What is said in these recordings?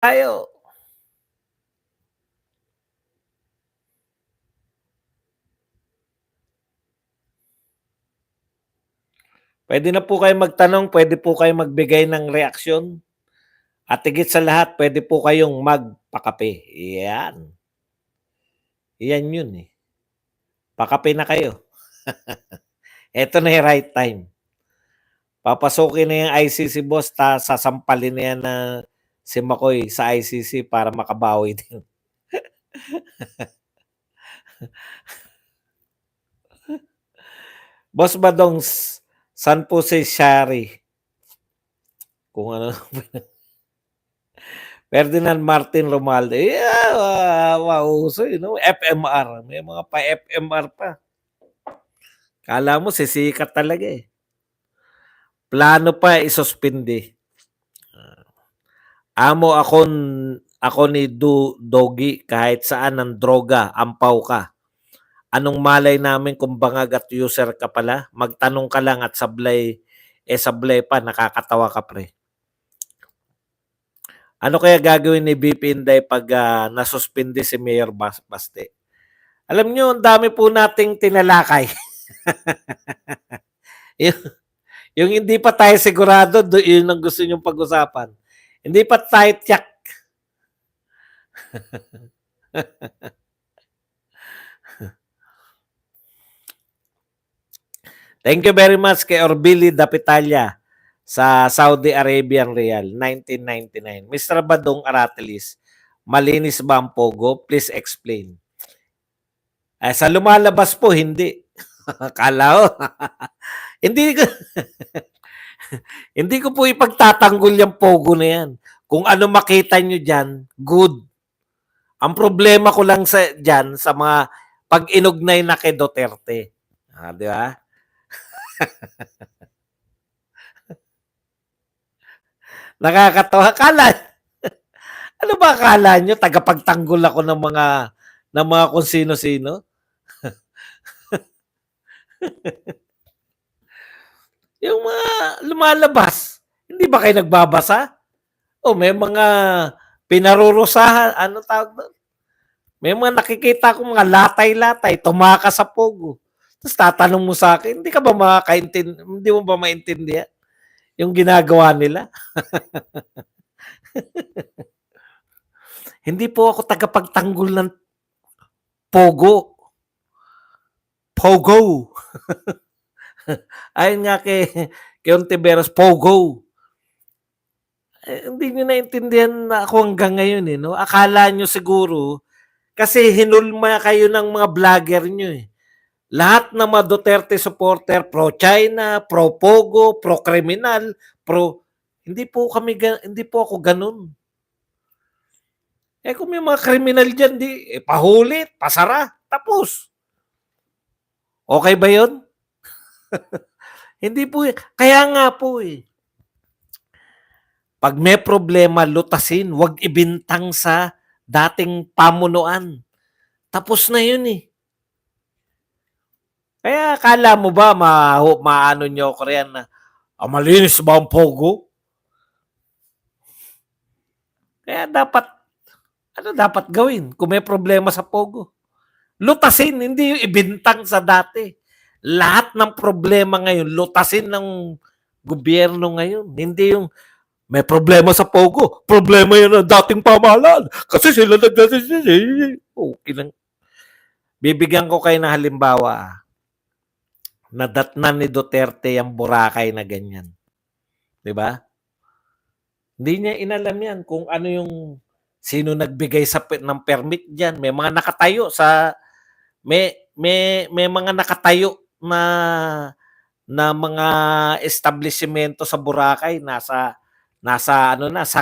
Tayo. Puwede na po kayong magtanong, puwede po kayong magbigay ng reaksyon, at higit sa lahat puwede po kayong magpakape, 'yan. 'Yan 'yun, eh, pakape na kayo. Eto na yung right time. Papasukin na yung ICC boss sasampalin na yan na si McCoy sa ICC para makabawi din. Boss Badong, saan po si Shari? Kung ano Ferdinand Martin Romualdez, mauso, FMR, may mga pa-FMR pa. Akala mo sisikat talaga, eh. Plano pa isuspindi. Amo ako ni Doggy kahit saan ng droga, ampaw ka. Anong malay namin kung bangag at user ka pala? Magtanong ka lang at sablay pa, nakakatawa ka pre. Ano kaya gagawin ni BP Inday pag nasuspindi si Mayor Baste? Alam nyo, ang dami po nating tinalakay. yung hindi pa tayo sigurado, yun ang gusto nyong pag-usapan. Hindi pa tayo tiyak. Thank you very much kay Orbili Dapitalia sa Saudi Arabian Real, 1999. Mr. Badong Aratelis, malinis ba ang Pogo? Please explain. Sa lumalabas po, hindi. Kala ko. Hindi ko hindi ko po ipagtatanggol yung Pogo na yan. Kung ano makita nyo dyan, good. Ang problema ko lang dyan sa mga pag-inugnay na kay Duterte. Di ba? Nakakatawa. Ano ba akala nyo? Tagapagtanggol ako ng mga kung sino-sino? Yung mga lumalabas, hindi ba kayo nagbabasa? O may mga pinarurusahan, ano tawag doon? May mga nakikita ko mga latay-latay, tumakas sa Pogo. Tapos tatanong mo sa akin, hindi mo ba maintindihan yung ginagawa nila? Hindi po ako tagapagtanggol ng Pogo. Pogo. Ayon nga kay Ontiveros, Pogo. Hindi nyo naintindihan na ako hanggang ngayon. No? Akala nyo siguro, kasi hinulma kayo ng mga vlogger nyo. Lahat ng mga Duterte supporter, pro-China, pro-Pogo, pro-kriminal, hindi po ako ganun. Kung may mga kriminal dyan, pahuli, pasara, tapos. Okay ba yun? Hindi po. Kaya nga po Pag may problema, lutasin. Huwag ibintang sa dating pamunuan. Tapos na yun Kaya akala mo ba maano nyo ko riyan na malinis ba ang Pogo? Kaya dapat gawin kung may problema sa Pogo? Lutasin, hindi yung ibintang sa dati. Lahat ng problema ngayon, lutasin ng gobyerno ngayon. Hindi yung may problema sa Pogo. Problema yan ng dating pamahalaan. Kasi sila okay lang. Bibigyan ko kayo ng halimbawa. Nadatnan ni Duterte yung Boracay na ganyan. Diba? Hindi niya inalam yan kung ano yung sino nagbigay ng permit diyan. May mga nakatayo may mga nakatayo na mga establishmento sa Boracay sa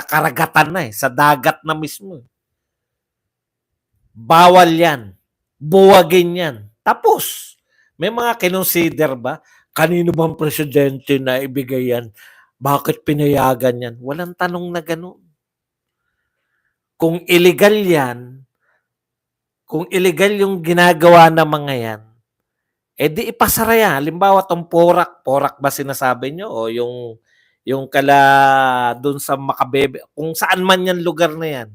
karagatan na sa dagat na mismo. Bawal yan. Buwagin yan. Tapos, may mga kinonsider ba? Kanino bang presidente na ibigay yan? Bakit pinayagan yan? Walang tanong na gano'n. Kung illegal yan, kung illegal yung ginagawa ng mga yan, di ipasara yan. Halimbawa, itong Porak ba sinasabi nyo? O yung yung dun sa Makabebe, kung saan man yan lugar na yan,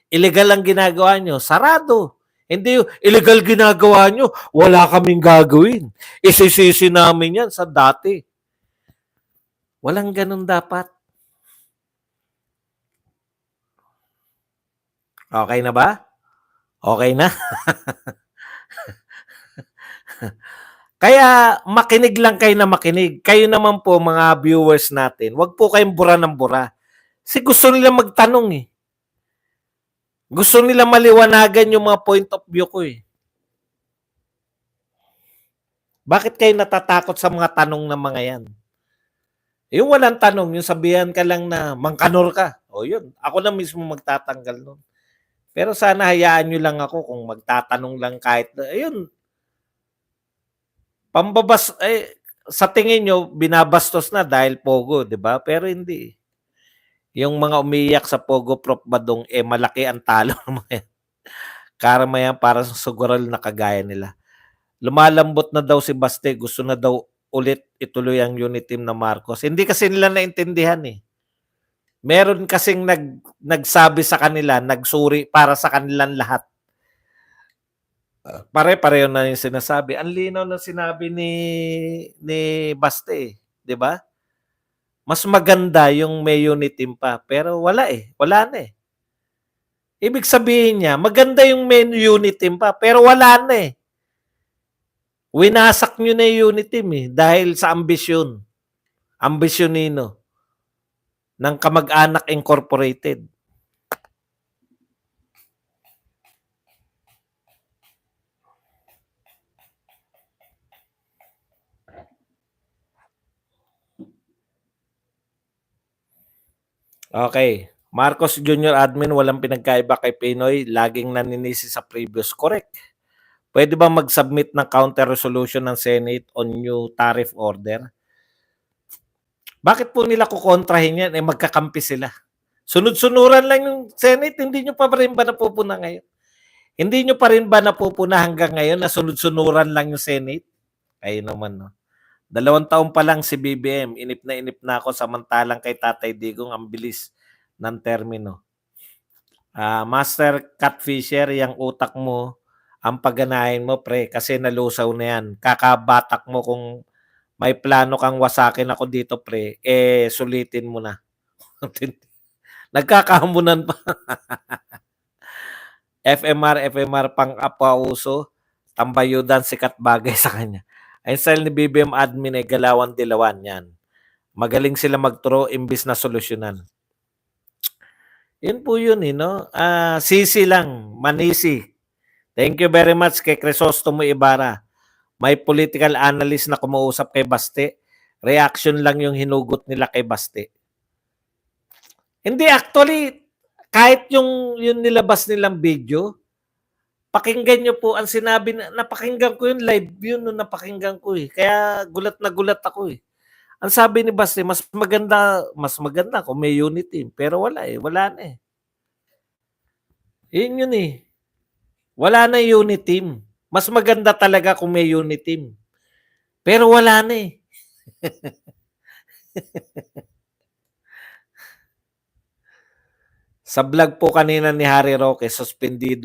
illegal ang ginagawa nyo, sarado. Hindi yung illegal ginagawa nyo, wala kaming gagawin. Isisisi namin yan sa dati. Walang ganun dapat. Okay na ba? Okay na? Kaya makinig lang kayo na makinig. Kayo naman po mga viewers natin, wag po kayong bura ng bura. Kasi gusto nila magtanong eh. Gusto nila maliwanagan yung mga point of view ko eh. Bakit kayo natatakot sa mga tanong ng mga yan? Yung walang tanong, yung sabihan ka lang na mangkanor ka. O yun, ako na mismo magtatanggal nun. Pero sana hayaan nyo lang ako kung magtatanong lang kahit, ayun, pambabas, sa tingin nyo, binabastos na dahil Pogo, di ba? Pero hindi. Yung mga umiiyak sa Pogo Prof. Badong, malaki ang talo ng mga yan. Karamayan para sa sugural na kagaya nila. Lumalambot na daw si Baste, gusto na daw ulit ituloy ang unit team na Marcos. Hindi kasi nila naintindihan eh. Meron kasing nagsabi sa kanila, nagsuri para sa kanilang lahat. Pare-pareho na yung sinasabi. Ang linaw na sinabi ni Baste, 'di ba? Mas maganda yung may unit team pa, pero wala eh. Wala na eh. Ibig sabihin niya, maganda yung may unit team pa, pero wala na eh. Winasak nyo na yung unit team eh, dahil sa ambisyon. Ambisyonino ng Kamag-anak Incorporated. Okay. Marcos Jr. admin, walang pinagkaiba kay Pinoy, laging naninisi sa previous. Correct. Pwede ba mag-submit ng counter resolution ng Senate on new tariff order? Bakit po nila kukontrahin yan? Magkakampi sila. Sunod-sunuran lang yung Senate, hindi nyo pa rin ba napupuna ngayon? Hindi nyo pa rin ba napupuna hanggang ngayon na sunod-sunuran lang yung Senate? Kayo naman, no? 2 taon pa lang si BBM, inip na ako, samantalang kay Tatay Digong ang bilis ng termino. Master Catfisher, yung utak mo, ang pagganahin mo, pre, kasi nalusaw na yan. Kakabatak mo kung may plano kang wasakin ako dito, pre, sulitin mo na. Nagkakahamunan pa. FMR pang apauso, tambayudan, sikat bagay sa kanya. Ang style ni BBM admin ay galawan dilawan yan. Magaling sila magturo imbis na solusyonan. Yun po yun eh, no? Sisi lang, manisi. Thank you very much kay Crisostomo Ibarra. May political analyst na kumuusap kay Baste. Reaction lang yung hinugot nila kay Baste. Hindi, actually, kahit yung nilabas nilang video, pakinggan nyo po ang sinabi, napakinggan ko yun, live yun, no, napakinggan ko eh. Kaya gulat na gulat ako eh. Ang sabi ni Baste, mas maganda kung may unit team. Pero wala eh, wala na eh. Yun eh. Wala na unit team. Mas maganda talaga kung may unit team. Pero wala na eh. Sa vlog po kanina ni Harry Roque, suspindi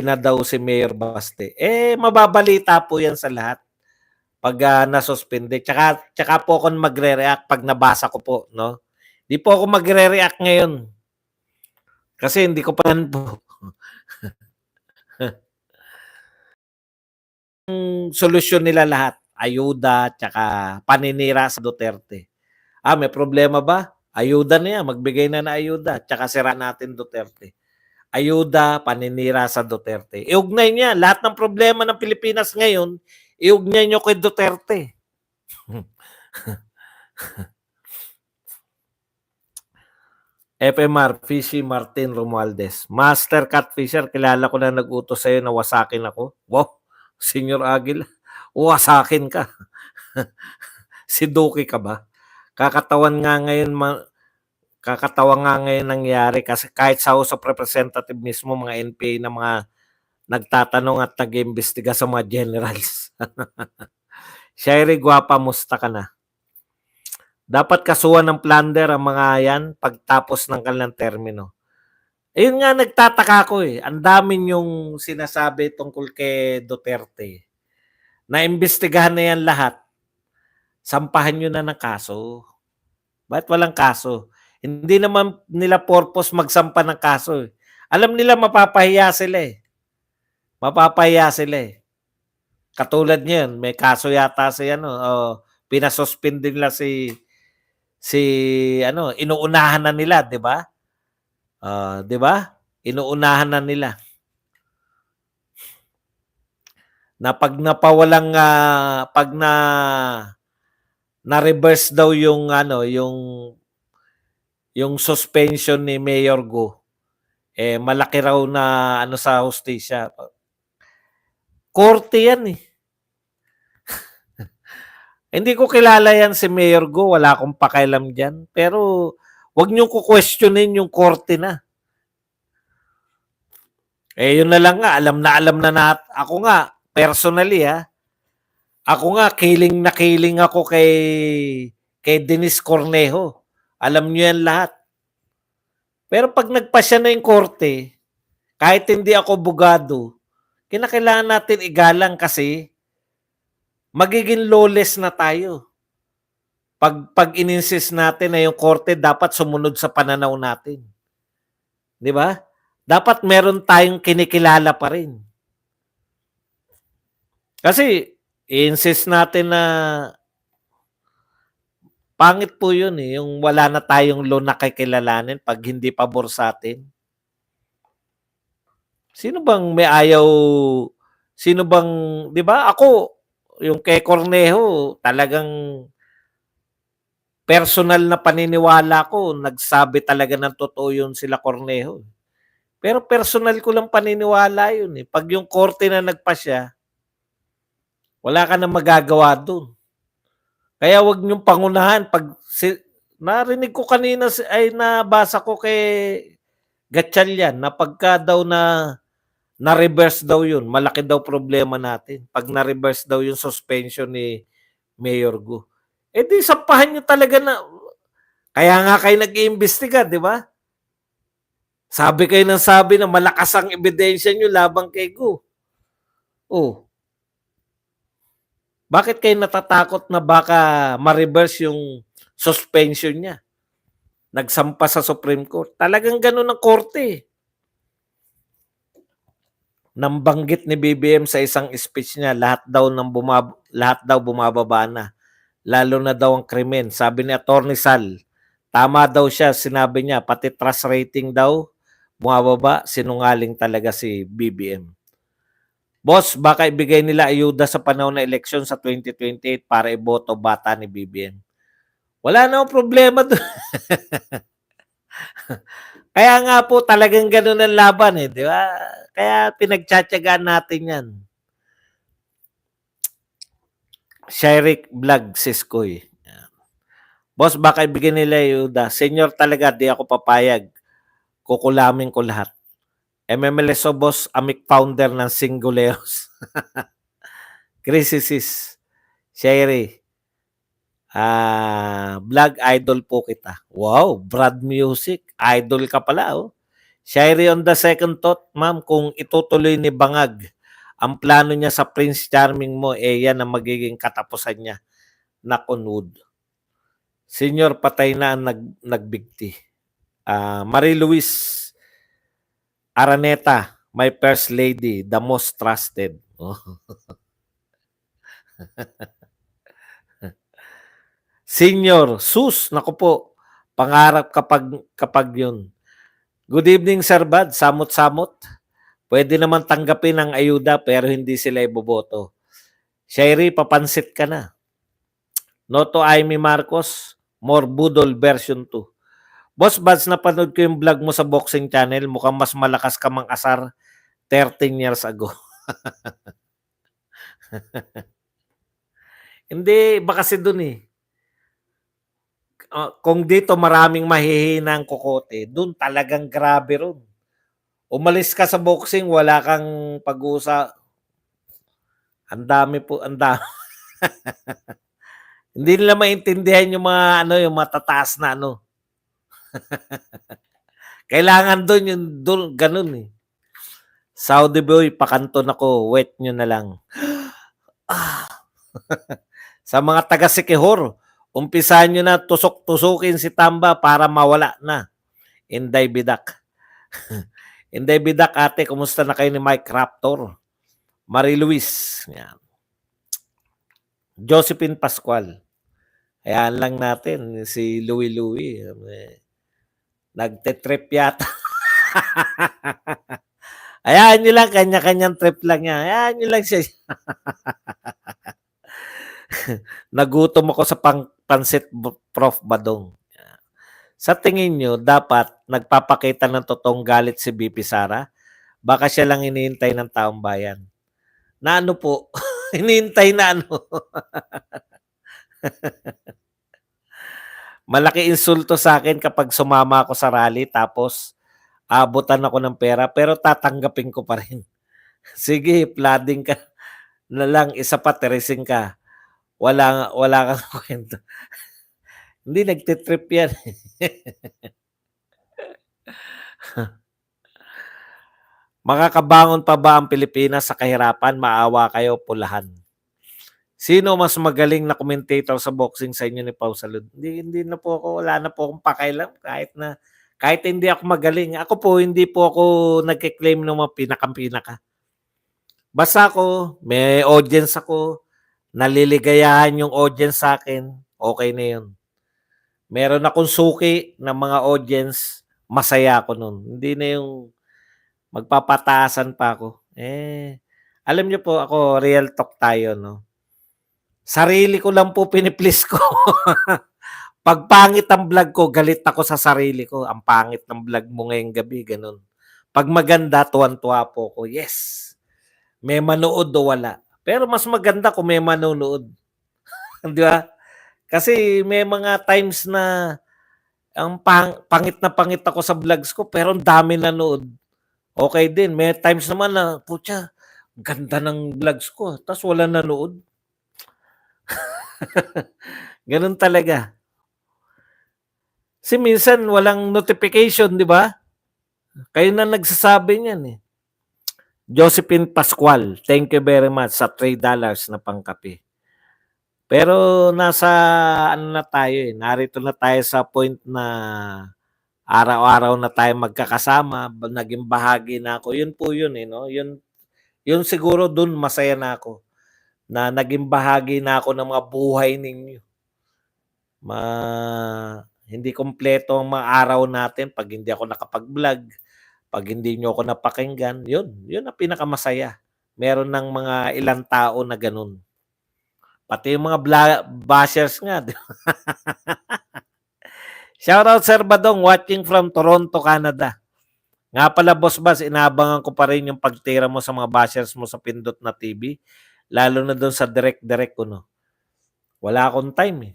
na daw si Mayor Baste. Mababalita po yan sa lahat pag nasuspindi. Tsaka po ako magre-react pag nabasa ko po, no? Di po ako magre-react ngayon. Kasi hindi ko pa po. Solusyon nila lahat, ayuda, tsaka paninira sa Duterte. May problema ba? Ayuda na yan, magbigay na ayuda, tsaka sira natin Duterte. Ayuda, paninira sa Duterte. Iugnay niya, lahat ng problema ng Pilipinas ngayon, iugnay nyo kay Duterte. FMR, Fishy Martin Romualdez. Master Catfisher, kilala ko na nag-utos sa'yo na wasakin ako. Wow, Senior Aguila, wasakin ka. Si Duki ka ba? Kakatawa nga ngayon nangyari kasi kahit sa House of Representative mismo, mga NPA na mga nagtatanong at nag-iimbestiga sa mga generals. Shairi, guwapa, musta ka na? Dapat kasuhan ng plunder ang mga yan pagtapos ng kanilang termino. Ayun nga nagtataka ko eh. Ang dami yung sinasabi tungkol kay Duterte. Naimbestigahan na yan lahat. Sampahan nyo na ng kaso. Bakit walang kaso? Hindi naman nila purpose magsampa ng kaso eh. Alam nila mapapahiya sila eh. Mapapahiya sila eh. Katulad niyan, may kaso yata si ano, pinasuspend din nila si ano, inuunahan na nila, 'di ba? 'Di ba? Inuunahan na nila. Na pag napawalang pag na reverse daw yung ano, yung suspension ni Mayor Go, eh malaki raw na ano sa hustisya. Korte yan eh. Hindi ko kilala yan si Mayor Go, wala akong pakialam diyan. Pero wag niyo ko questionin yung korte na. Eh yun na lang nga, alam na ako nga personally ako nga kiling ako kay Dennis Cornejo. Alam niyo yan lahat. Pero pag nagpasya na yung korte, kahit hindi ako abogado, kinakailangan natin igalang kasi magiging lawless na tayo. Pag in-insist natin na yung korte dapat sumunod sa pananaw natin. 'Di ba? Dapat meron tayong kinikilala pa rin. Kasi i-insist natin na pangit po 'yun eh, yung wala na tayong law na kikilalanin pag hindi pabor sa atin. Sino bang may ayaw, sino bang, 'di ba? Ako yung kay Cornejo, talagang personal na paniniwala ko, nagsabi talaga ng totoo yun sila Cornejo. Pero personal ko lang paniniwala yun eh. Pag yung korte na nagpasya, wala ka na magagawa dun. Kaya wag niyong pangunahan. Narinig ko kanina, ay nabasa ko kay Gatchalian na pagka daw na-reverse daw yun, malaki daw problema natin. Pag na-reverse daw yung suspension ni Mayor Go. Eh di sampahan nyo talaga na, kaya nga kayo nag-iimbestiga, di ba? Sabi kayo ng sabi na malakas ang ebidensya nyo labang kay Go. Oh. Bakit kayo natatakot na baka ma-reverse yung suspension niya? Nagsampa sa Supreme Court. Talagang ganun ang korte. Nang banggit ni BBM sa isang speech niya, lahat daw bumababa na. Lalo na daw ang krimen. Sabi ni Attorney Sal, tama daw siya, sinabi niya, pati trust rating daw bumababa, sinungaling talaga si BBM. Boss, baka ibigay nila ayuda sa panahon na eleksyon sa 2028 para iboto bata ni BBM. Wala na problema doon. Kaya nga po talagang ganun ang laban eh, di ba? Kaya pinagtsatsagaan natin yan. Sherick Vlog Siskoy. Boss, baka ibigay nila ayuda. Senior talaga, di ako papayag. Kukulamin ko lahat. MMLSO boss, amik founder ng Singuleros. Crisis. Sherry. Vlog idol po kita. Wow, Brad Music. Idol ka pala, oh. Sherry on the second thought, ma'am, kung itutuloy ni Bangag ang plano niya sa Prince Charming mo, yan ang magiging katapusan niya. Nakunwood. Senior, patay na ang nagbigti. Marie Luis Araneta, my first lady, the most trusted. Oh. Senior, sus, naku po, pangarap kapag yun. Good evening, Sir Bad, samot-samot. Pwede naman tanggapin ang ayuda pero hindi sila iboboto. Sherry, papansit ka na. Noto Amy Marcos, more budol version 2. Boss Bads, napanood ko yung vlog mo sa boxing channel. Mukhang mas malakas ka mang asar 13 years ago. Hindi, baka kasi dun eh. Kung dito maraming mahihinang kokote, dun talagang grabe ron. Umalis ka sa boxing, wala kang pag-uusap. Ang dami po, ang dami. Hindi nila maintindihan yung mga ano, yung matataas na ano. Kailangan doon yung ganun eh. Saudi boy, pakanton ako, wet nyo na lang. Ah. Sa mga taga Sikihor, umpisahan nyo na tusok-tusukin si Tamba para mawala na. Inday Bidak. Inday Bidak, ate, kumusta na kayo ni Mike Raptor? Marie Luis. Yan. Josephine Pascual. Ayan lang natin, si Louie Louie. Nagte-trip yata. Ayan nyo lang, kanya-kanyang trip lang yan. Ayan nyo lang siya. Nagutom ako sa pansit Prof. Badong. Sa tingin nyo, dapat nagpapakita ng totoong galit si BP Sara? Baka siya lang hinihintay ng taong bayan. Na ano po? Hinihintay na ano? Malaki insulto sa akin kapag sumama ako sa rally tapos abutan ako ng pera pero tatanggapin ko pa rin. Sige, flooding ka na lang, isa pa teresing ka. Wala kang kwento. Hindi, nagtitrip yan. Makakabangon pa ba ang Pilipinas sa kahirapan? Maawa kayo, pulahan. Sino mas magaling na commentator sa boxing sa inyo ni Pau Salud? Hindi na po ako, wala na po akong pakailan kahit hindi ako magaling. Ako po, hindi po ako nagke-claim ng mga pinaka. Basta ako, may audience ako, naliligayahan yung audience sa akin, okay na yun. Meron akong suki ng mga audience, masaya ako nun. Hindi na yung magpapataasan pa ako. Alam niyo po ako, real talk tayo, no? Sarili ko lang po piniplease ko. Pag pangit ang vlog ko, galit ako sa sarili ko. Ang pangit ng vlog mo ngayong gabi, ganun. Pag maganda, tuwan-tuwa po ko. Yes, may manood o wala. Pero mas maganda kung may manonood. Di ba? Kasi may mga times na ang pangit na pangit ako sa vlogs ko, pero ang dami nanood. Okay din. May times naman na, putya, ganda ng vlogs ko, tapos wala nanood. Ganun talaga. Kasi minsan walang notification, di ba? Kayo na nagsasabi niyan eh. Josephine Pascual, thank you very much sa $3 na pangkape. Pero nasa ano na tayo eh, narito na tayo sa point na araw-araw na tayo magkakasama, naging bahagi na ako. Yun po yun eh, no? Yun siguro dun masaya na ako na naging bahagi na ako ng mga buhay ninyo. Hindi kompleto ang mga araw natin pag hindi ako nakapag-vlog, pag hindi nyo ako napakinggan, yun ang pinakamasaya. Meron ng mga ilang tao na ganun. Pati yung mga bashers nga. Shoutout Sir Badong, watching from Toronto, Canada. Nga pala, Boss Bas, inaabangan ko pa rin yung pagtira mo sa mga bashers mo sa Pindot na TV. Lalo na doon sa direct ko, no? Wala akong time, eh.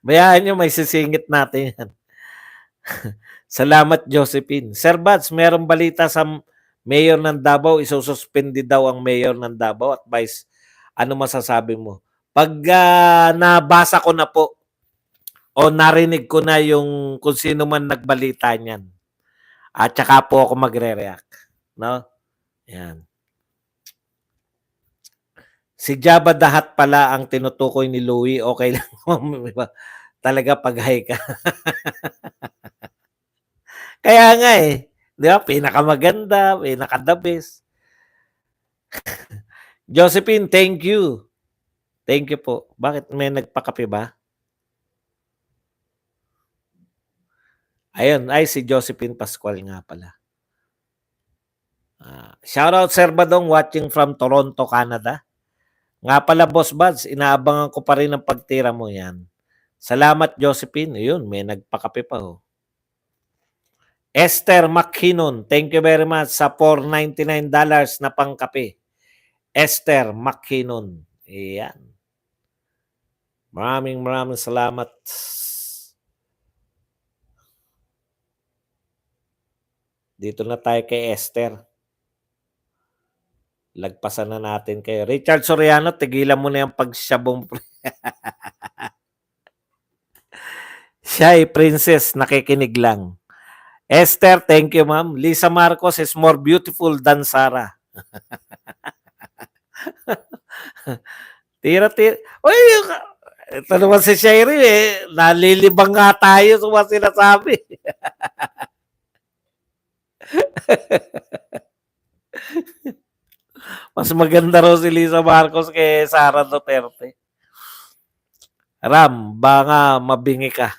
Bayaan nyo, may sisingit natin yan. Salamat, Josephine. Sir Bats, merong balita sa mayor ng Davao, isususpindi daw ang mayor ng Davao. Advice, ano masasabi mo? Pag nabasa ko na po, o narinig ko na yung kung sino man nagbalita niyan, at saka po ako magre-react. No? Yan. Si Jabba Dahat pala ang tinutukoy ni Louie. Okay lang. Talaga pag-high ka. Kaya nga eh. Di ba? Pinakamaganda, pinaka-the best. Josephine, thank you. Thank you po. Bakit may nagpakape ba? Ayun, ay si Josephine Pascual nga pala. Shoutout Sir Badong, watching from Toronto, Canada. Nga pala, Boss Buds, inaabangan ko pa rin ang pagtira mo yan. Salamat, Josephine. Ayun, may nagpakape pa. Oh. Esther McKinnon, thank you very much sa $4.99 na pangkape. Esther McKinnon. Ayan. Maraming salamat. Dito na tayo kay Esther. Lagpasan na natin kayo. Richard Soriano, tigilan mo na yung pagsyabong. Siya ay princess, nakikinig lang. Esther, thank you ma'am. Lisa Marcos is more beautiful than Sarah. Tira-tira. Uy, ito naman si Sherry eh. Nalilibang nga tayo sa mga sinasabi. Mas maganda raw si Lisa Marcos kay Sara Duterte. Ram, baka mabingi ka.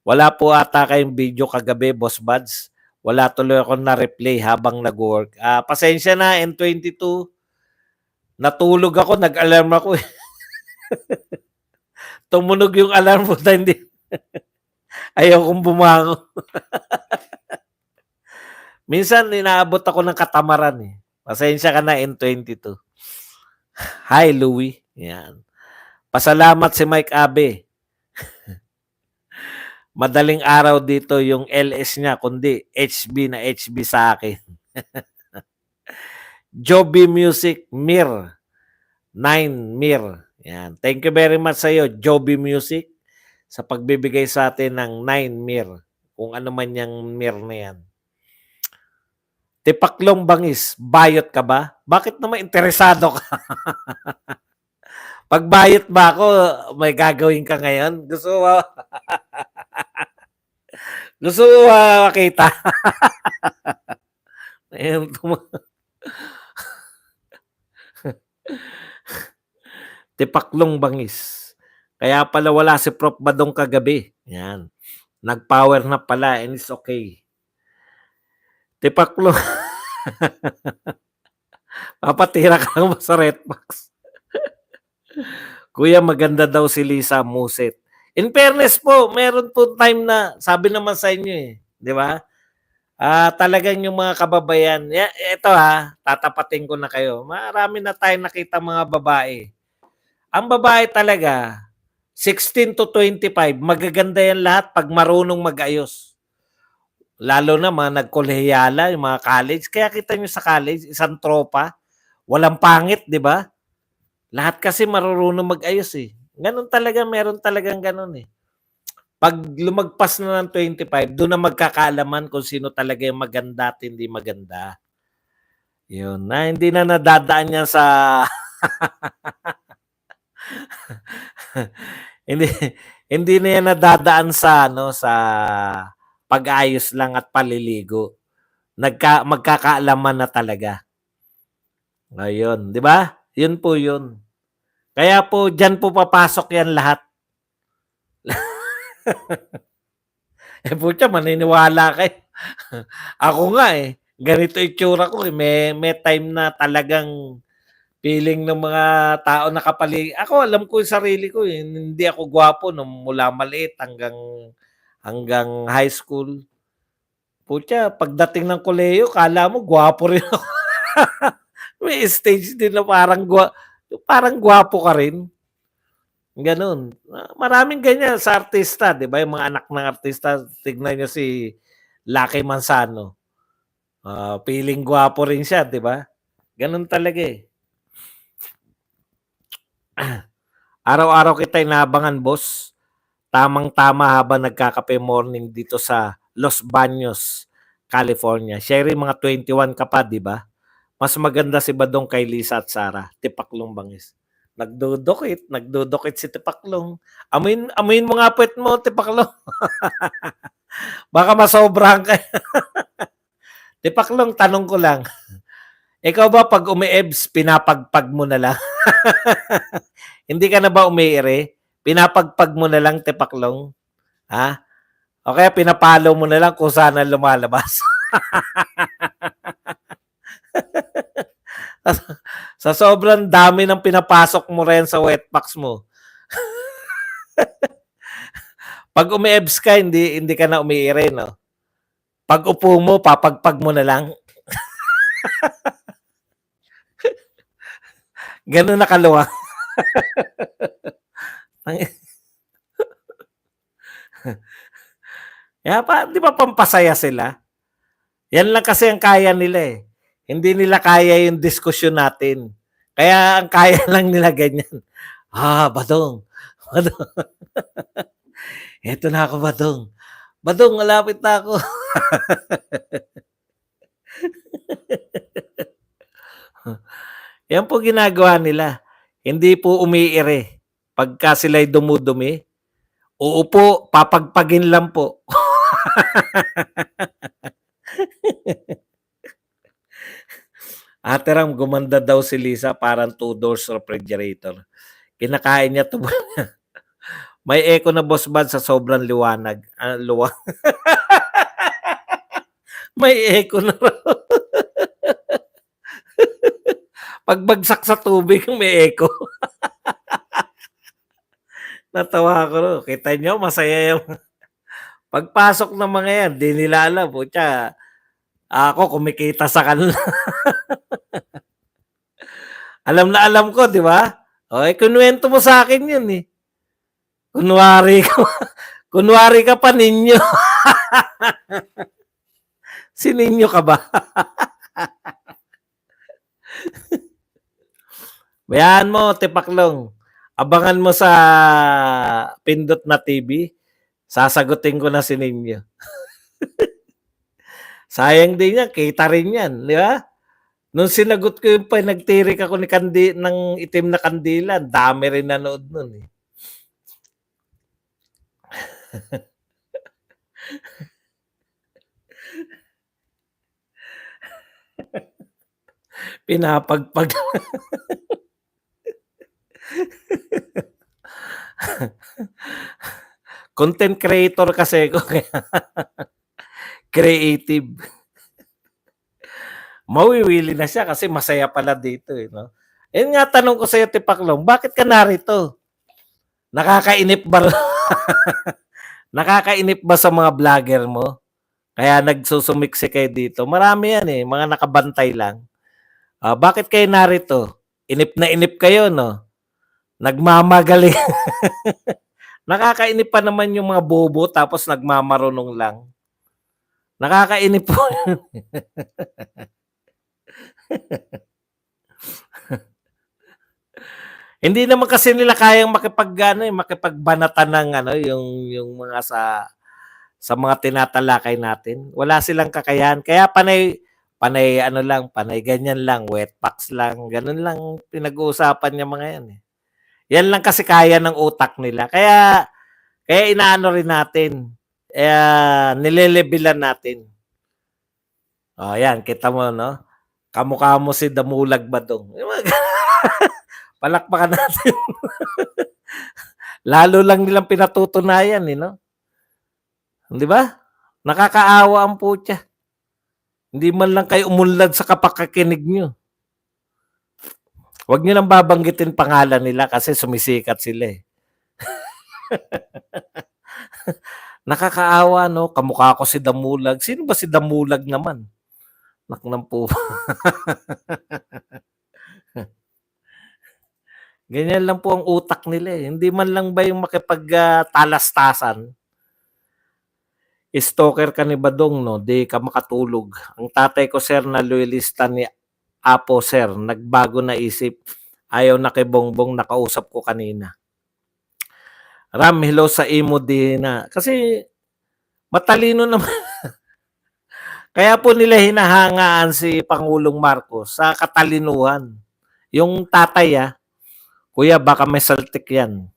Wala po ata kayong video kagabi, Boss Buds. Wala tuloy ako na-replay habang nag-work. Pasensya na, N22. Natulog ako, nag-alarm ako. Tumunog yung alarm mo na hindi. Ayaw kong bumangon. Minsan, inaabot ako ng katamaran eh. Pasensya ka na, N22. Hi, Louie. Yan. Pasalamat si Mike Abe. Madaling araw dito yung LS niya, kundi HB na HB sa akin. Joby Music, Mir. 9 Mir. Yan. Thank you very much sa iyo, Joby Music, sa pagbibigay sa atin ng 9 Mir. Kung ano man yung Mir na yan. Tipaklong bangis, bayot ka ba? Bakit naman interesado ka? Pag bayot ba ako, may gagawin ka ngayon? Gusto mo makita? Ayun, Tipaklong bangis. Kaya pala wala si Prof. Badong kagabi. Yan. Nag-power na pala and it's okay. Tipaklong. Papatira ka lang sa Redbox. Kuya, maganda daw si Lisa Muset. In fairness po, meron po time na, sabi naman sa inyo eh, di ba? Talagang yung mga kababayan, ito tatapatin ko na kayo. Marami na tayong nakita mga babae. Ang babae talaga, 16 to 25, magaganda yan lahat pag marunong mag-ayos. Lalo na mga nagkolehiyala, yung mga college. Kaya kita nyo sa college, isang tropa, walang pangit, di ba? Lahat kasi marunong mag-ayos eh. Ganun talaga, meron talagang ganun eh. Pag lumagpas na ng 25, doon na magkakaalaman kung sino talaga yung maganda at hindi maganda. Yun, na hindi na nadadaan yan sa hindi na yan nadadaan sa sa pag-ayos lang at paliligo. Magkakaalaman na talaga. Ayun, di ba? Yun po yun. Kaya po, dyan po papasok yan lahat. Pucha, maniniwala kayo. Ako nga eh. Ganito itsura ko eh. May time na talagang feeling ng mga tao na kapaligid. Ako, alam ko yung sarili ko eh. Hindi ako gwapo nung mula maliit hanggang high school. Pucha, pagdating ng koleyo, kala mo gwapo rin ako. May stage din na parang gwapo ka rin. Ganun. Maraming ganyan sa artista, 'di ba? Yung mga anak ng artista, tignan niyo si Lucky Manzano. Feeling gwapo rin siya, 'di ba? Ganun talaga eh. Araw-araw kita inaabangan, boss. Tamang-tama habang nagkakape morning dito sa Los Baños, California. Sherry, mga 21 ka pa, 'di ba? Mas maganda si Badong kay Lisa at Sarah. Tipaklong bangis. Nagdudukit si Tipaklong. Amuin mo nga puwet mo, Tipaklong. Baka masobrahan ka. Tipaklong, tanong ko lang. Ikaw ba pag umi-EBS, pinapagpag mo na lang? Hindi ka na ba umiire? Pinapagpag mo na lang, Tipaklong? Ha? O kaya pinapalo mo na lang kung saan lumalabas? Sa sobrang dami ng pinapasok mo rin sa wetbox mo. Pag umi-EBS ka, hindi ka na umiire, no? Pag upo mo, papagpag mo na lang. Ganun na kaluwang. Di ba pampasaya sila? Yan lang kasi ang kaya nila eh. Hindi nila kaya yung diskusyon natin. Kaya ang kaya lang nila ganyan. Badong. Badong. Eto na ako, Badong. Badong, malapit na ako. Yan po ginagawa nila. Hindi po umiire. Pagka sila'y dumudumi, uupo, papagpagin lang po. Ate Ram, gumanda daw si Lisa, parang 2 doors refrigerator. Kinakain niya to. May echo na, Boss Bad, sa sobrang liwanag. Luwang. May echo na raw. Pagbagsak sa tubig, may echo. Natawa ako. Kita nyo, masaya yung pagpasok ng mga yan, di nila alam. Putya, ako kumikita sa kanila. Alam na alam ko, di ba? Okay, kunwento mo sa akin yun eh. Kunwari ka pa ninyo. Si ninyo ka ba? Bayaan mo, Tipaklong. Abangan mo sa Pindot na TV. Sasagutin ko na si ninyo. Sayang din yan, kita rin yan, di ba? Nung sinagot ko yung nagtirik ako ng itim na kandila, dami rin nanood nun eh. Pinapagpag. Content creator kasi ko. Creative. Mawiwili na siya kasi masaya pala dito eh, no? Eh nga tanong ko sa iyo, Tipaklong, bakit ka narito? Nakakainip ba? Nakakainip ba sa mga vlogger mo? Kaya nagsusumiksi kayo dito. Marami yan eh, mga nakabantay lang. Bakit kayo narito? Inip na inip kayo, no? Nagmamagaling. Nakakainip pa naman yung mga bobo tapos nagmamarunong lang. Nakakainip po. Hindi naman kasi nila kayang makipagbanatan ng yung mga sa mga tinatalakay natin. Wala silang kakayahan. Kaya panay ganyan lang, wet packs lang, ganun lang pinag-uusapan niya mga yan eh. Yan lang kasi kaya ng utak nila. Kaya inaano rin natin. Nilelebelan natin. Yan, kita mo, no? Kamukha mo si Damulag Badong. Palakpakan natin. Lalo lang nilang pinatutunayan, eh, no? Di ba? Nakakaawa ang putya. Hindi man lang kayo umunlad sa kapakakinig nyo. Huwag nyo nang babanggitin pangalan nila kasi sumisikat sila eh. Nakakaawa, no? Kamukha ko si Damulag. Sino ba si Damulag naman? Naknang po. Ganyan lang po ang utak nila eh. Hindi man lang ba yung makipagtalastasan? Stalker ka ni Badong, no? Di ka makatulog. Ang tatay ko, sir, na loyalista ni Apo, sir. Nagbago na isip. Ayaw na kay Bongbong, nakausap ko kanina. Ram, hello sa imo din na. Kasi matalino naman. Kaya po nila hinahangaan si Pangulong Marcos sa katalinuhan. Yung tatay kuya, baka may saltik yan.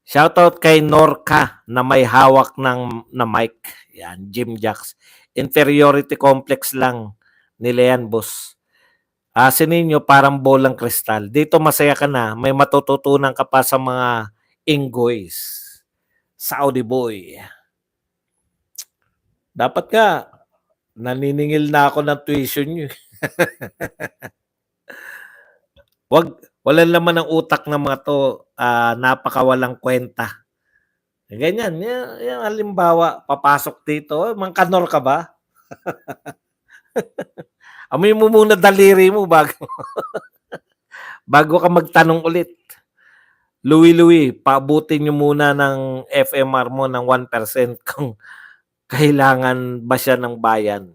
Shoutout kay Norca na may hawak na mic. Yan, Jim Jacks. Inferiority complex lang nila yan, boss. Si Ninyo parang bolang kristal. Dito masaya ka na. May matututunan ka pa sa mga Inggoys. Saudi boy. Dapat nga, naniningil na ako ng tuition nyo. Walang laman ng utak ng mga to, napakawalang kwenta. Ganyan, yung halimbawa, papasok dito, mangkanor ka ba? Amoy mo muna daliri mo bago ka magtanong ulit. Louie, paabutin nyo muna ng FMR mo ng 1% kung kailangan ba siya ng bayan.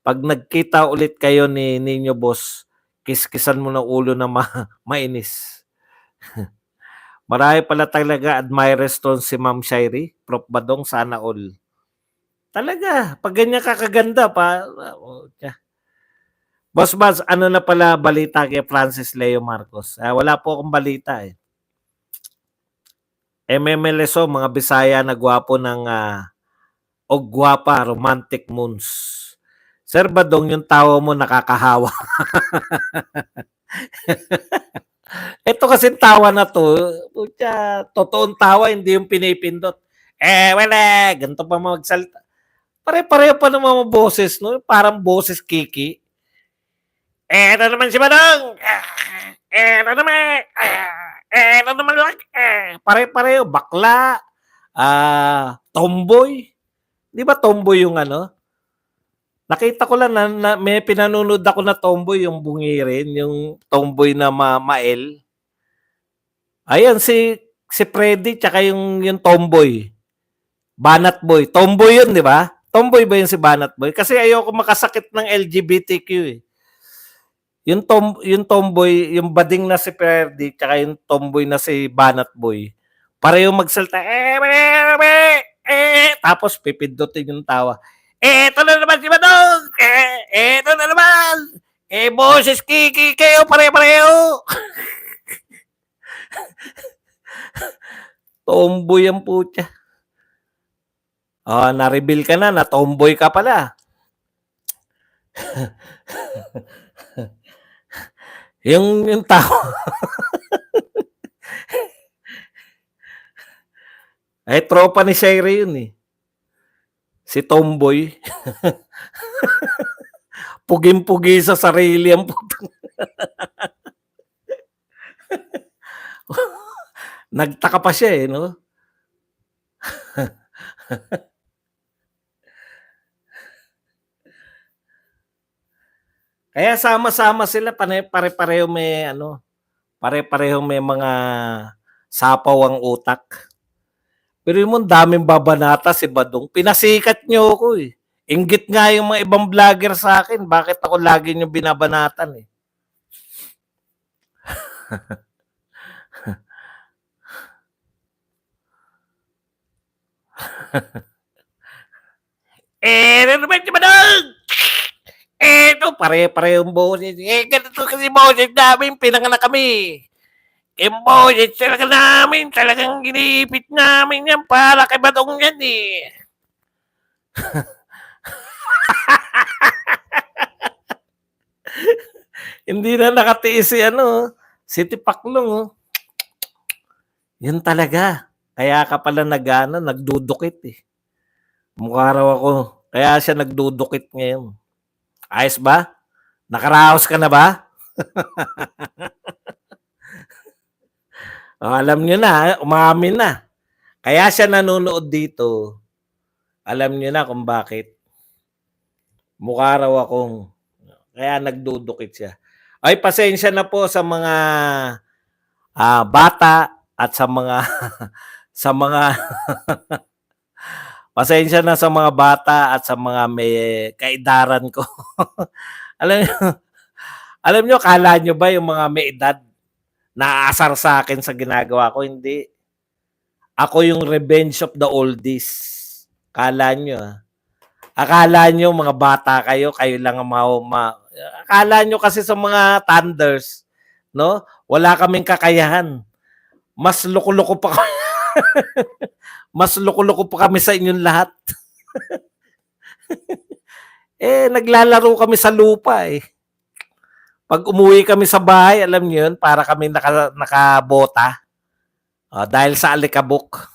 'Pag nagkita ulit kayo ni Nino Boss, kiskisan mo ng ulo na mainis. Marami pala talaga admirers 'ton si Ma'am Shairi, Prof. Badong, sana all. Talaga, 'pag ganyan ka kaganda pa Boss Baz, ano na pala balita kay Francis Leo Marcos? Wala po akong balita, eh. MMLSO, mga Bisaya na gwapo ng, o gwapa, romantic moons. Sir Badong, yung tawa mo nakakahawa. Ito kasing tawa na 'to, putya, totoong tawa, hindi yung pinipindot. Wala, ganito pa magsalita. Pare-pareho pa naman mga boses, 'no? Parang boses Kiki. Eto naman si Badong. Eto naman. Eto naman lang. Pare-pareho, bakla, tomboy. Di ba tomboy yung ano? Nakita ko lang na may pinanonood ako na tomboy, yung bungirin, yung tomboy na mael. Ayan, si Freddy, tsaka yung tomboy. Banat Boy. Tomboy yun, di ba? Tomboy ba yun si Banat Boy? Kasi ayoko makasakit ng LGBTQ, eh. Yung tomboy, yung bading na si Freddy, tsaka yung tomboy na si Banat Boy. Pareho magsalta, tapos pipindutin yung tawa. Eto na naman si Badong! Eto na naman! Boses Kiki kayo, pare-pareho! Tomboy ang putya. Na-reveal ka na tomboy ka pala. yung tao. Ay, tropa ni Sherry yun, eh. Si Tomboy. Pugim-pugi sa sarili ang putang. Nagtaka pa siya, eh, no? Kaya sama-sama sila, pare-pareho may ano, pare-pareho may mga sapaw ang utak. Pero yung daming babanata si Badong, pinasikat niyo ako, eh. Inggit nga yung mga ibang vlogger sa akin, bakit ako lagi niyo binabanatan, eh. Ano naman si Badong? Eto, pare-parehong boses. Ganito kasi boses namin, pinanganak kami. Yung boses talaga namin, talagang ginipit namin yan para kay Badong yan, eh. Hindi na nakatiis si si Tipaklong, oh. Yun talaga. Kaya ka pala nagdudukit, eh. Mukha raw ako. Kaya siya nagdudukit ngayon. Ayos ba? Nakaraos ka na ba? Alam nyo na, umamin na. Kaya siya nanonood dito. Alam nyo na kung bakit. Mukha raw akong, kaya nagdudukit siya. Ay, pasensya na po sa mga bata at sa mga sa mga pasensya na sa mga bata at sa mga may kaedaran ko. alam nyo, kala nyo ba yung mga may edad naaasar sa akin sa ginagawa ko? Hindi. Ako yung revenge of the oldies. Kala nyo, Akala nyo mga bata kayo lang ang akala nyo kasi sa mga Thunders, no? Wala kaming kakayahan. Mas loko-loko pa kami. Mas loko-loko pa kami sa inyong lahat. Naglalaro kami sa lupa, eh. Pag umuwi kami sa bahay, alam niyo yun, para kami nakabota. Dahil sa alikabok.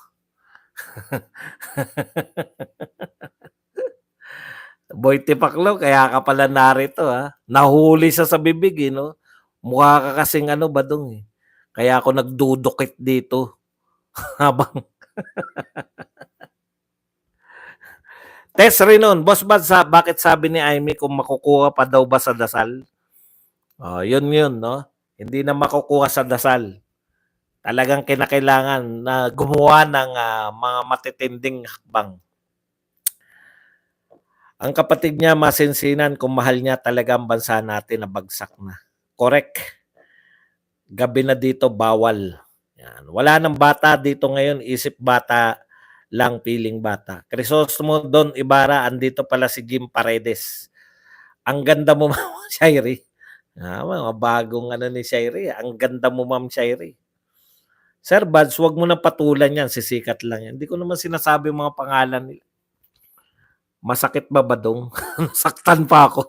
Boy Tipaklo, kaya ka pala narito, ha? Nahuli siya sa bibig, eh, no? Mukha ka kasing Badong, eh. Kaya ako nagdudukit dito. Habang Tess Renon, Boss Bad, bakit sabi ni Amy kung makukuha pa daw ba sa dasal? Yun, no? Hindi na makukuha sa dasal. Talagang kinakailangan na gumawa ng mga matitinding hakbang. Ang kapatid niya masinsinan kung mahal niya talaga ang bansa natin na bagsak na. Correct. Gabi na dito, bawal. Yan. Wala nang bata dito ngayon, isip bata lang, piling bata. Crisostomo Don Ibarra, andito pala si Jim Paredes. Ang ganda mo, Ma'am Shairi. Mga bagong ano ni Shairi. Ang ganda mo, Ma'am Shairi. Sir Buds, wag mo na patulan yan. Sisikat lang yan. Hindi ko naman sinasabi mga pangalan nila. Masakit ba badong? Nasaktan pa ako.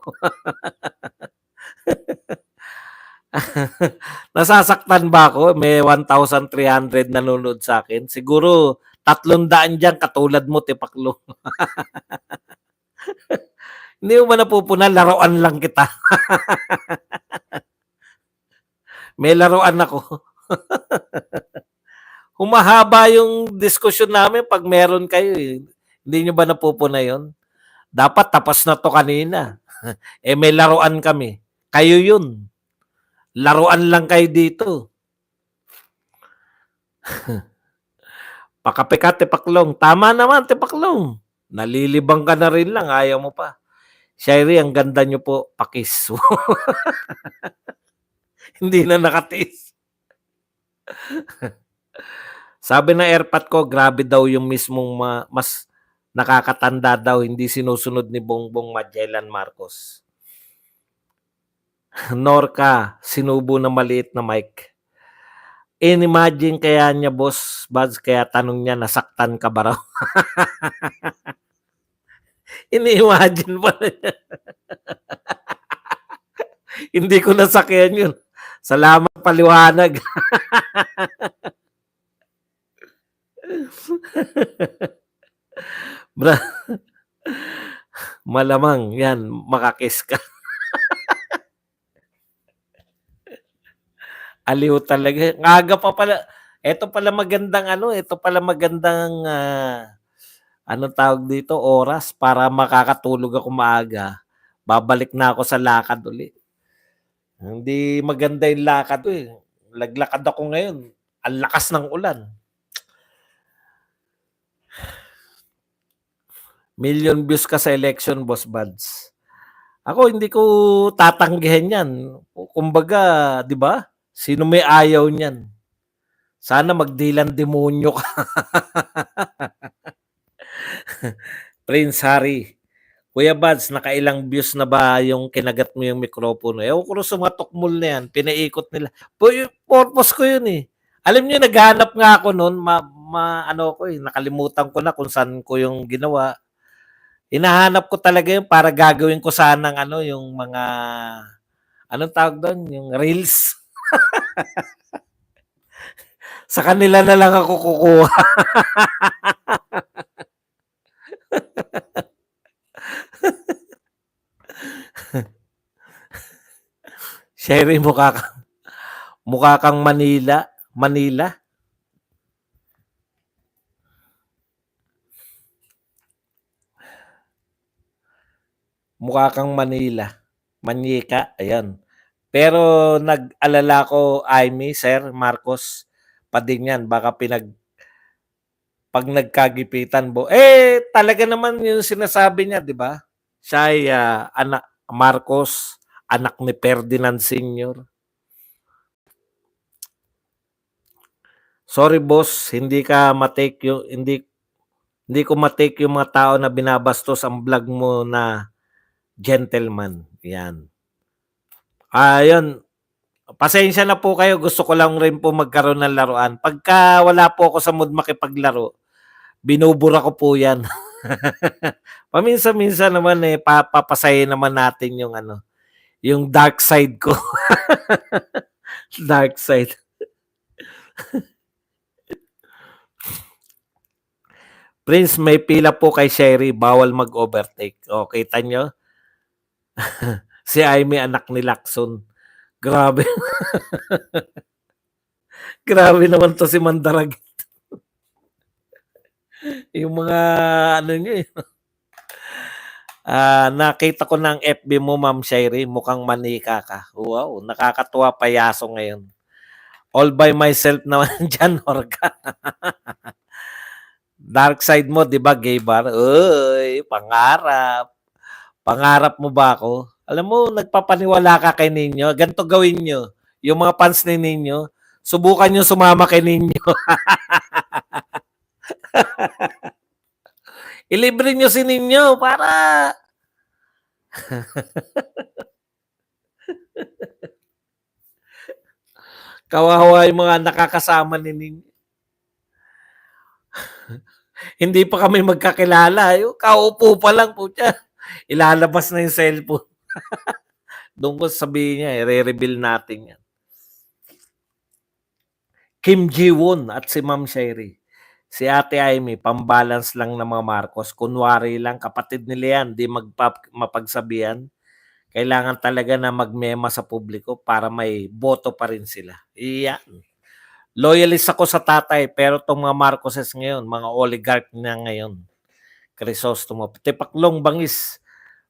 Nasasaktan ba ako? May 1,300 nanonood sa akin. Siguro 300 dyan katulad mo, Tipaklo. Hindi mo ba napupunan? Laruan lang kita. May laruan ako. Humahaba yung diskusyon namin pag meron kayo. Eh. Hindi nyo ba napupuna yun? Dapat tapos na to kanina. May laruan kami. Kayo yun. Laruan lang kayo dito. Pakape ka, Tipaklong. Tama naman, Tipaklong. Nalilibang ka na rin lang. Ayaw mo pa. Shairi, ang ganda nyo po. Pakis. Hindi na nakatiis. Sabi na airpat ko, grabe daw yung mismong mas nakakatanda daw, hindi sinusunod ni Bongbong Magellan Marcos. Norca, sinubo na maliit na mic. Imagine kaya niya, Boss Buds, kaya tanong niya, nasaktan ka ba raw? Ini-imagine pa niya. Hindi ko nasakyan yun. Salamat paliwanag. Malamang yan, makakiss ka. Aliw talaga. Ngaga pa pala. Ito pala magandang anong tawag dito, oras para makakatulog ako maaga. Babalik na ako sa lakad uli. Hindi maganda yung lakad ko eh. Laglakad ako ngayon. Ang lakas ng ulan. Million views ka sa election, Boss Buds. Ako hindi ko tatanggihan yan. Kumbaga, di ba? Sino may ayaw niyan? Sana magdilang demonyo ka. Prince Harry. Kuya Buds, nakailang views na ba yung kinagat mo yung mikropono? Ewan ko sa mga tukmol na yan, pinaikot nila. Purpose ko yun eh. Alam niyo, naghanap nga ako noon, nakalimutan ko na kung saan ko yung ginawa. Hinahanap ko talaga yun para gagawin ko sanang yung mga, anong tawag doon? Yung reels. Sa kanila na lang ako kukuha. Sherry, mukha kang Manila. Mukha kang Manila. Manyika, ayan. Pero nag-alala ko, Amy, Sir Marcos, pa din yan. Baka pag nagkagipitan mo. Talaga naman yung sinasabi niya, di ba? Siya ay anak, Marcos, anak ni Ferdinand Sr. Sorry boss, hindi ko matake yung mga tao na binabastos ang vlog mo na gentleman. Yan. Ayun. Pasensya na po kayo. Gusto ko lang rin po magkaroon ng laruan. Pagka wala po ako sa mood makipaglaro, binubura ko po yan. Paminsan-minsan naman papasayin naman natin yung dark side ko. Dark side. Prince, may pila po kay Sherry. Bawal mag-overtake. O, kita nyo? Si Amy, anak ni Lacson. Grabe. Grabe naman to si Mandaragit. Yung mga nyo eh. Nakita ko ng FB mo, Ma'am Sherry. Mukhang manika ka. Wow, nakakatuwa payaso ngayon. All by myself naman dyan, Orga. Dark side mo, di ba, gay bar? Uy, pangarap. Pangarap mo ba ako? Alam mo, nagpapaniwala ka kay Ninyo. Ganito gawin nyo. Yung mga fans ni Ninyo, subukan nyo sumama kay Ninyo. Ilibre nyo si Ninyo para kawawa yung mga nakakasama ni Ninyo. Hindi pa kami magkakilala. Yung kaupo pa lang po siya. Ilalabas na yung cellphone. Doon ko sabihin niya, i-reveal natin yan. Kim Ji-won at si Ma'am Sherry. Si Ate Amy, pambalance lang ng mga Marcos. Kunwari lang, kapatid nila yan, di mapagsabihan. Kailangan talaga na magmema sa publiko para may boto pa rin sila. Iyan. Loyalist ako sa tatay, pero itong mga Marcoses ngayon, mga oligarch na ngayon, Crisostomo, Tipaklong Bangis,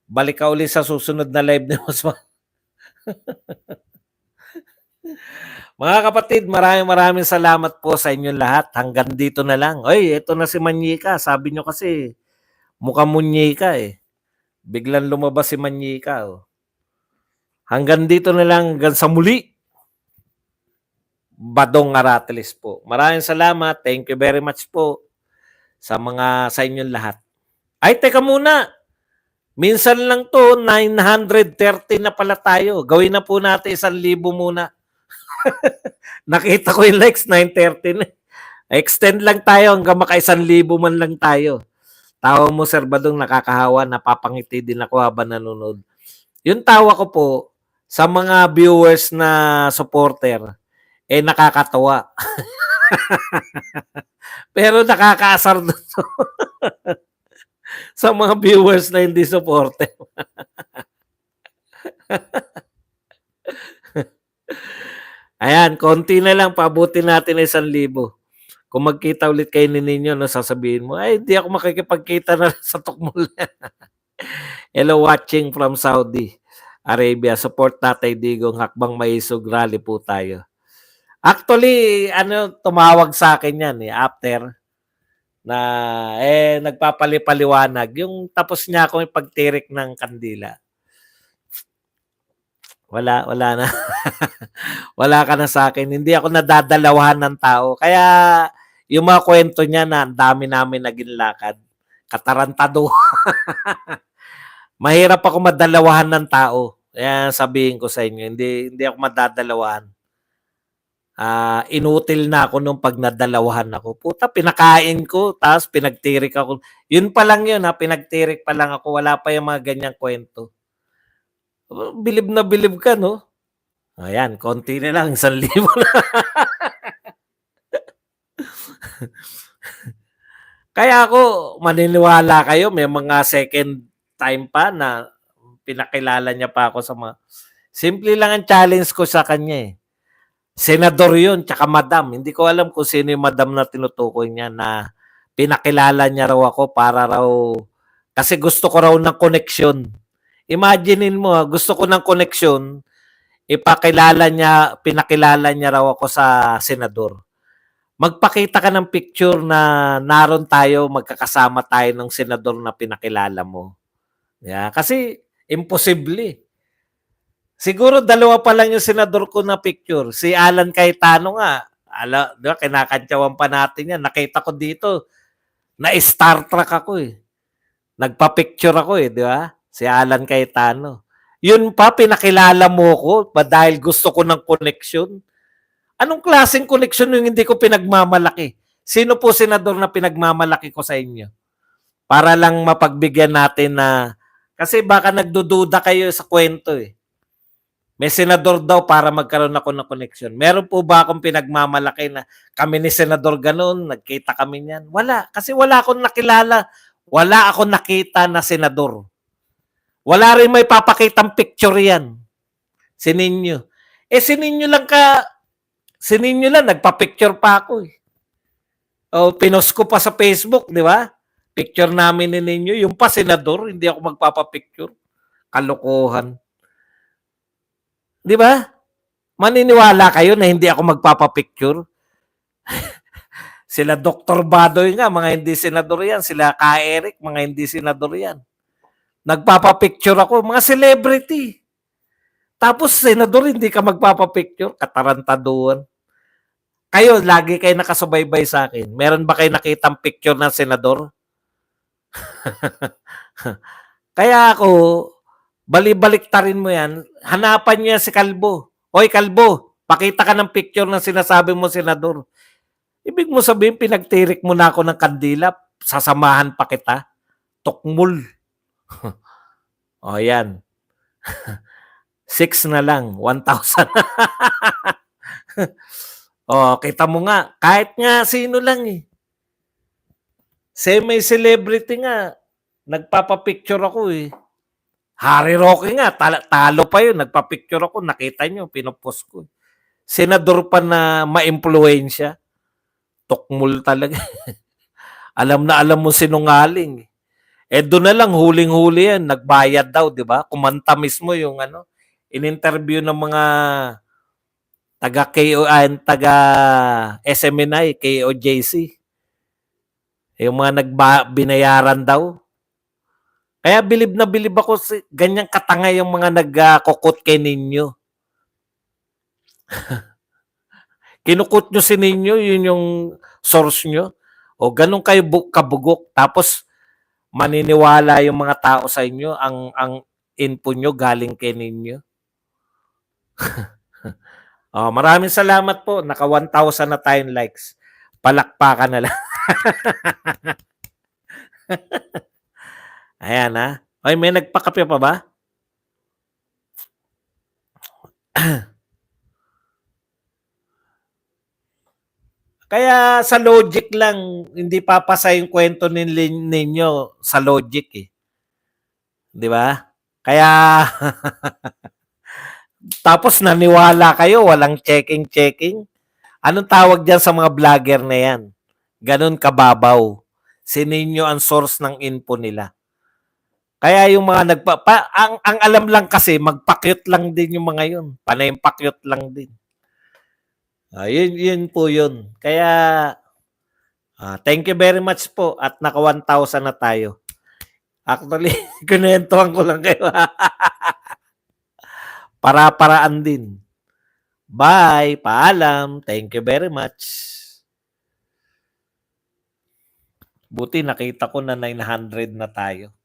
balik ka ulit sa susunod na live ni Osman. Mga kapatid, maraming salamat po sa inyong lahat. Hanggang dito na lang. Oy, ito na si Manyika. Sabi nyo kasi, mukhang munyika eh. Biglang lumabas si Manyika. Oh. Hanggang dito na lang. Hanggang sa muli. Badong Arateles po. Maraming salamat. Thank you very much po sa inyong lahat. Ay, teka muna. Minsan lang to, 930 na pala tayo. Gawin na po natin 1,000 muna. Nakita ko yung likes, 930 na. Extend lang tayo hanggang maka 1,000 man lang tayo. Tawa mo, Sir Badong, nakakahawa. Napapangiti din ako habang nanonood. Yung tawa ko po, sa mga viewers na supporter, nakakatawa. Pero nakakaasar dito. Sa mga viewers na hindi supporter. Ayan, konti na lang, pabuti natin 1,000. Kung magkita ulit kayo ni Ninyo, no, sasabihin mo, ay, hindi ako makikipagkita na sa tukmul. Hello, watching from Saudi Arabia. Support Tatay Digong, hakbang maisog, rally po tayo. Actually, tumawag sa akin yan after na nagpapalipaliwanag. Yung tapos niya akong ipagtirik ng kandila. Wala na. Wala ka na sa akin. Hindi ako nadadalawahan ng tao. Kaya yung mga kwento niya na ang dami namin naging lakad. Katarantado. Mahirap ako madalawahan ng tao. Kaya sabihin ko sa inyo, hindi ako madadalawahan. Inutil na ako nung pag nadalawahan ako. Puta, pinakain ko, tapos pinagtirik ako. Yun pa lang yun, pinagtirik pa lang ako. Wala pa yung mga ganyang kwento. Bilib na bilib ka, no? Ayan, konti na lang, 1,000 na. Kaya ako, maniniwala kayo, may mga second time pa na pinakilala niya pa ako sa mga... Simple lang ang challenge ko sa kanya eh. Senador yun, tsaka madam. Hindi ko alam kung sino yung madam na tinutukoy niya na pinakilala niya raw ako para raw... Kasi gusto ko raw ng connection. Imaginein mo, gusto ko ng connection, pinakilala niya raw ako sa senador. Magpakita ka ng picture na naroon tayo, magkakasama tayo ng senador na pinakilala mo. Yeah, kasi imposible. Siguro 2 pa lang yung senador ko na picture. Si Alan Cayetano nga. Di ba, kinakantyawan pa natin yan. Nakita ko dito, na-Star Trek ako eh. Nagpa-picture ako eh, di ba? Si Alan Cayetano. Yun pa, pinakilala mo ko dahil gusto ko ng connection. Anong klaseng connection yung hindi ko pinagmamalaki? Sino po senador na pinagmamalaki ko sa inyo? Para lang mapagbigyan natin na... Kasi baka nagdududa kayo sa kwento eh. May senador daw para magkaroon ako ng connection. Meron po ba akong pinagmamalaki na kami ni senador ganun, nagkita kami niyan? Wala. Kasi wala akong nakilala. Wala akong nakita na senador. Wala rin may papakitang picture yan. Si Ninyo. Si Ninyo lang, nagpa-picture pa ako eh. Pinost ko pa sa Facebook, di ba? Picture namin ni Ninyo. Yung pa senador, hindi ako magpapapicture. Kalokohan. Di ba? Maniniwala kayo na hindi ako magpapapicture? Sila Dr. Badoy nga, mga hindi senador yan. Sila Ka Eric, mga hindi senador yan. Nagpapapicture ako, mga celebrity. Tapos senador, hindi ka magpapapicture, katarantaduhan. Kayo, lagi kayo nakasubaybay sa akin. Meron ba kayo nakitang picture ng senador? Kaya ako, balibaliktarin mo yan, hanapan niya si Kalbo. Hoy Kalbo, pakita ka ng picture ng sinasabi mo senador. Ibig mo sabihin, pinagtirik mo na ako ng kandila, sasamahan pa kita. Tukmul. O yan. 6 na lang, 1,000. O, kita mo nga, kahit nga sino lang eh. Semi-celebrity nga, nagpapapicture ako eh. Harry Roque nga, talo pa yun, nagpapicture ako, nakita nyo, pinopost ko. Senador pa na ma-impluensya. Tukmul talaga. Alam na alam mo sinungaling. Eh doon na lang, huling-huli yan, nagbayad daw, di ba? Kumanta mismo yung ano, in-interview ng mga taga SMNI, KOJC. Yung mga binayaran daw. Kaya bilib na bilib ako ganyang katanga yung mga nagkukot kay ninyo. Kinukot nyo si ninyo, yun yung source nyo. O ganun kayo kabugok. Tapos maniniwala yung mga tao sa inyo, ang info nyo galing kay ninyo. Oh, maraming salamat po. Naka 1,000 na tayong likes. Palakpakan na lang. Ayan ha. Ay, may nagpakape pa ba? Kaya sa logic lang, hindi papasa yung kwento ninyo sa logic eh. Di ba? Kaya tapos naniwala kayo, walang checking. Anong tawag diyan sa mga vlogger na yan? Ganon kababaw. Sininyo ang source ng info nila. Kaya yung mga ang alam lang kasi, magpakyut lang din yung mga yun. Panay pakyut lang din. Yun po yun. Kaya, thank you very much po at naka 1,000 na tayo. Actually, kunentuhan ko lang kayo. Para-paraan din. Bye. Paalam. Thank you very much. Buti nakita ko na 900 na tayo.